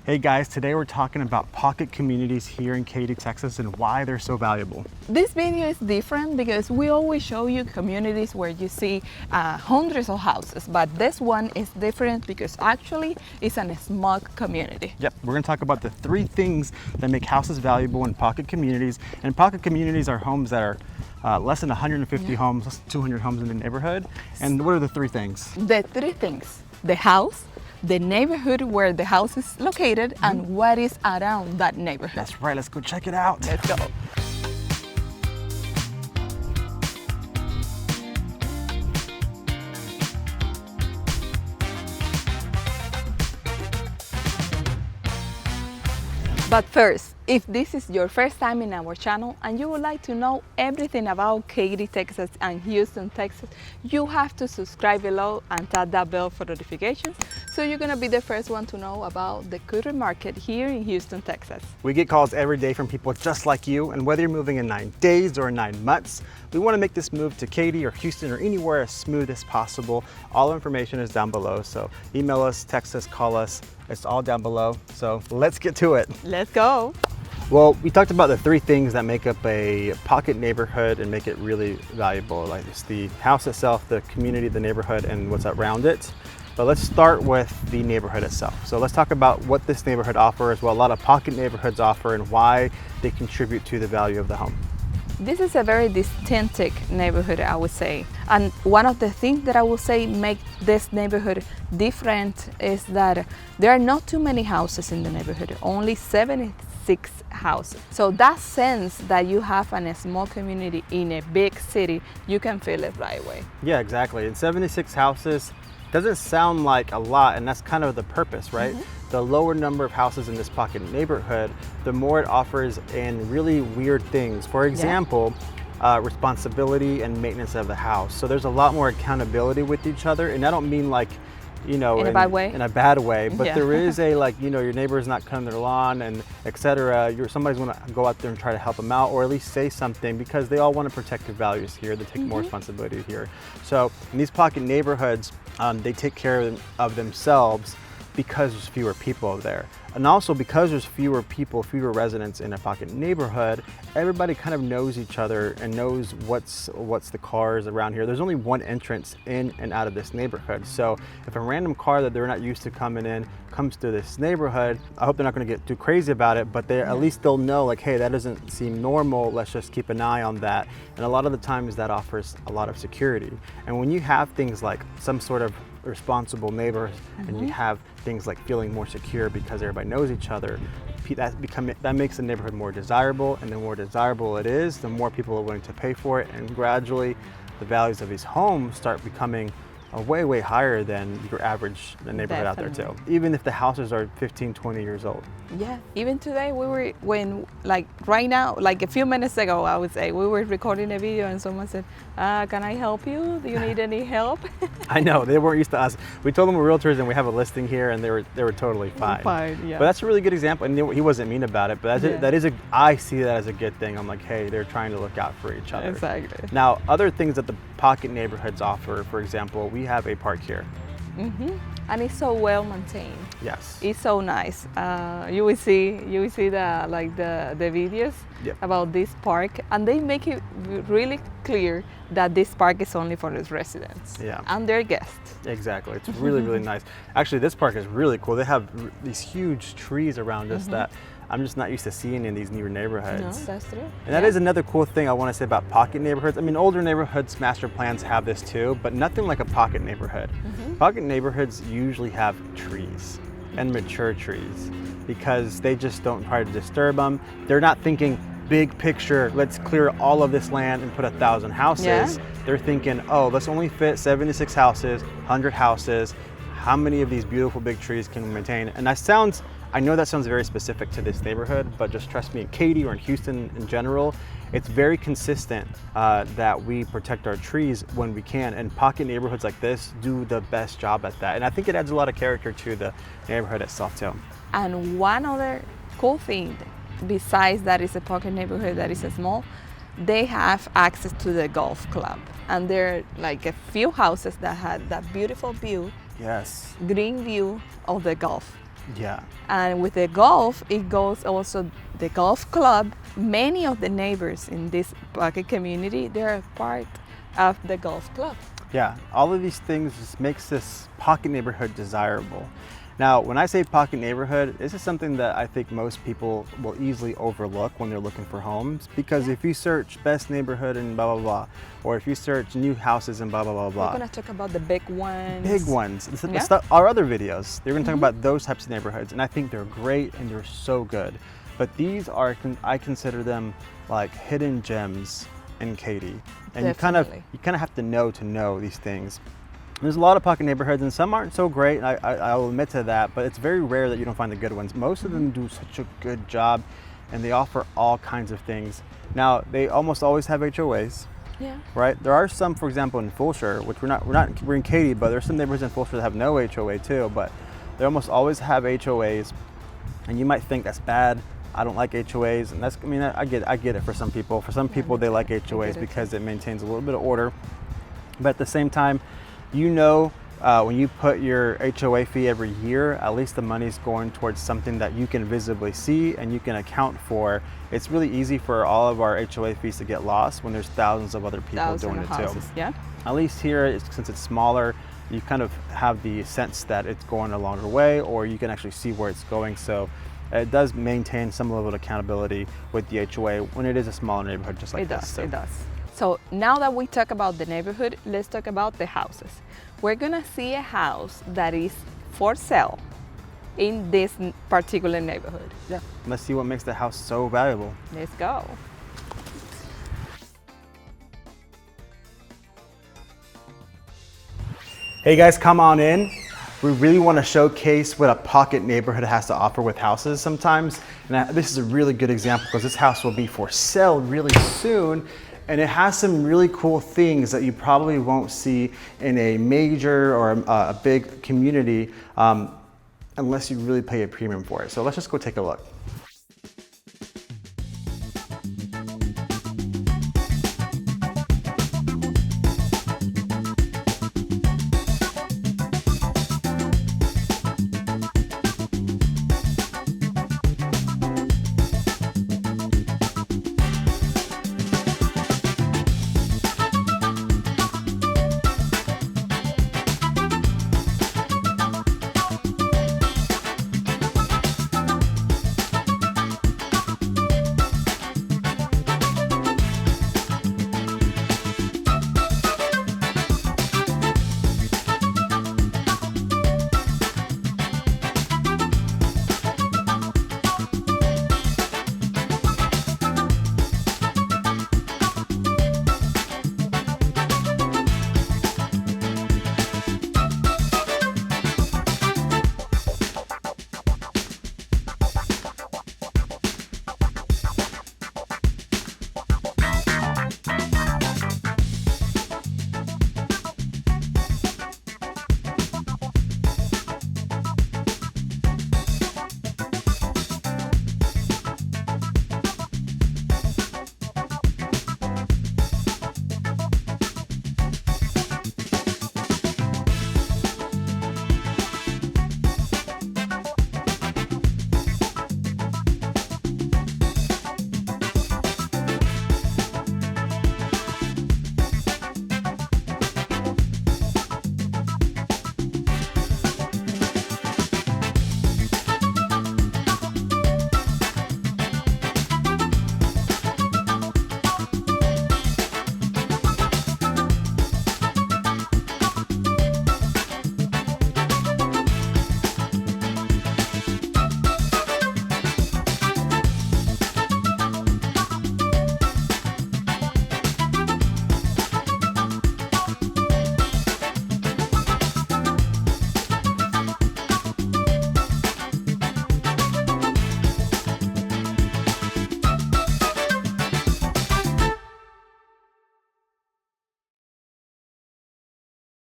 Hey guys, today we're talking about pocket communities here in Katy, Texas and why they're so valuable. This video is different because we always show you communities where you see hundreds of houses, but this one is different because actually it's a small community. Yep, we're going to talk about the 3 things that make houses valuable in pocket communities. And pocket communities are homes that are less than 150 homes, less than 200 homes in the neighborhood. And what are the 3 things? The 3 things: the house, the neighborhood where the house is located, and what is around that neighborhood. That's right, let's go check it out. Let's go. But first, if this is your first time in our channel and you would like to know everything about Katy, Texas and Houston, Texas, you have to subscribe below and tap that bell for notifications so you're going to be the first one to know about the current market here in Houston, Texas. We get calls every day from people just like you, and whether you're moving in 9 days or 9 months, we want to make this move to Katy or Houston or anywhere as smooth as possible. All information is down below, so email us, text us, call us. It's all down below, so let's get to it. Let's go. Well, we talked about the 3 things that make up a pocket neighborhood and make it really valuable. Like it's the house itself, the community, the neighborhood, and what's around it. But let's start with the neighborhood itself. So let's talk about what this neighborhood offers, what a lot of pocket neighborhoods offer, and why they contribute to the value of the home. This is a very distinctive neighborhood, I would say. And one of the things that I would say make this neighborhood different is that there are not too many houses in the neighborhood, only 76 houses. So that sense that you have in a small community in a big city, you can feel it right away. Yeah, exactly. And 76 houses doesn't sound like a lot, and that's kind of the purpose, right? The lower number of houses in this pocket neighborhood, the more it offers in really weird things. For example, responsibility and maintenance of the house. So there's a lot more accountability with each other, and I don't mean like, you know, in a bad way. In a bad way, but there is a like, you know, your neighbor's not cutting their lawn and etc. Somebody's going to go out there and try to help them out, or at least say something, because they all want to protect their values here. They take more responsibility here. So in these pocket neighborhoods, they take care of themselves because there's fewer people there. And also because there's fewer people, fewer residents in a pocket neighborhood, everybody kind of knows each other and knows what's the cars around here. There's only one entrance in and out of this neighborhood. So if a random car that they're not used to coming in comes to this neighborhood, I hope they're not going to get too crazy about it, but at least they'll know like, hey, that doesn't seem normal. Let's just keep an eye on that. And a lot of the times that offers a lot of security. And when you have things like some sort of responsible neighbors and you have things like feeling more secure because everybody knows each other, that makes the neighborhood more desirable, and the more desirable it is, the more people are willing to pay for it, and gradually the values of these homes start becoming way higher than your average neighborhood out there too, even if the houses are 15, 20 years old. Yeah, even today right now, like a few minutes ago, I would say, we were recording a video and someone said, can I help you? Do you need any help? I know, they weren't used to us. We told them we're realtors and we have a listing here, and they were totally fine. Yeah. But that's a really good example, and he wasn't mean about it, but I see that as a good thing. I'm like, hey, they're trying to look out for each other. Exactly. Now, other things that the pocket neighborhoods offer, for example, we have a park here. And it's so well maintained. Yes. It's so nice. You will see the videos about this park, and they make it really clear that this park is only for its residents and their guests. Exactly. It's really nice. Actually, this park is really cool. They have these huge trees around us that I'm just not used to seeing in these newer neighborhoods. No, that's true. And that is another cool thing I want to say about pocket neighborhoods. I mean, older neighborhoods, master plans have this too, but nothing like a pocket neighborhood. Pocket neighborhoods usually have trees and mature trees because they just don't try to disturb them. They're not thinking big picture, let's clear all of this land and put 1,000 houses. They're thinking, oh, let's only fit 76 houses, 100 houses. How many of these beautiful big trees can we maintain? And I know that sounds very specific to this neighborhood, but just trust me, in Katy or in Houston in general, it's very consistent that we protect our trees when we can, and pocket neighborhoods like this do the best job at that. And I think it adds a lot of character to the neighborhood itself too. And one other cool thing, besides that it's a pocket neighborhood that is small, they have access to the golf club. And there are like a few houses that had that beautiful view, green view of the golf. Yeah. And with the golf, it goes also the golf club. Many of the neighbors in this pocket community, they're a part of the golf club. Yeah, all of these things just makes this pocket neighborhood desirable. Now, when I say pocket neighborhood, this is something that I think most people will easily overlook when they're looking for homes, because if you search best neighborhood and blah, blah, blah, or if you search new houses and blah, blah, blah, blah. We're gonna talk about the big ones. Big ones. Yeah. Our other videos, they're gonna talk about those types of neighborhoods, and I think they're great and they're so good. But these are, I consider them like hidden gems in Katy. And Definitely. you kind of have to know these things. There's a lot of pocket neighborhoods and some aren't so great, and I will admit to that, but it's very rare that you don't find the good ones. Most of them do such a good job and they offer all kinds of things. Now, they almost always have HOAs, Yeah. right? There are some, for example, in Fulshire, which we're in Katy, but there's some neighborhoods in Fulshire that have no HOA too, but they almost always have HOAs, and you might think that's bad. I don't like HOAs, and that's, I mean, I get it for some people. For some people, they like HOAs because it maintains a little bit of order, but at the same time, you know, when you put your HOA fee every year, at least the money's going towards something that you can visibly see and you can account for. It's really easy for all of our HOA fees to get lost when there's thousands of other people doing it too. Yeah. At least here, since it's smaller, you kind of have the sense that it's going a longer way, or you can actually see where it's going. So it does maintain some level of accountability with the HOA when it is a smaller neighborhood just like this. It does. So now that we talk about the neighborhood, let's talk about the houses. We're gonna see a house that is for sale in this particular neighborhood. Yeah, let's see what makes the house so valuable. Let's go. Hey guys, come on in. We really want to showcase what a pocket neighborhood has to offer with houses sometimes. And this is a really good example because this house will be for sale really soon. And it has some really cool things that you probably won't see in a major or a big community unless you really pay a premium for it. So let's just go take a look.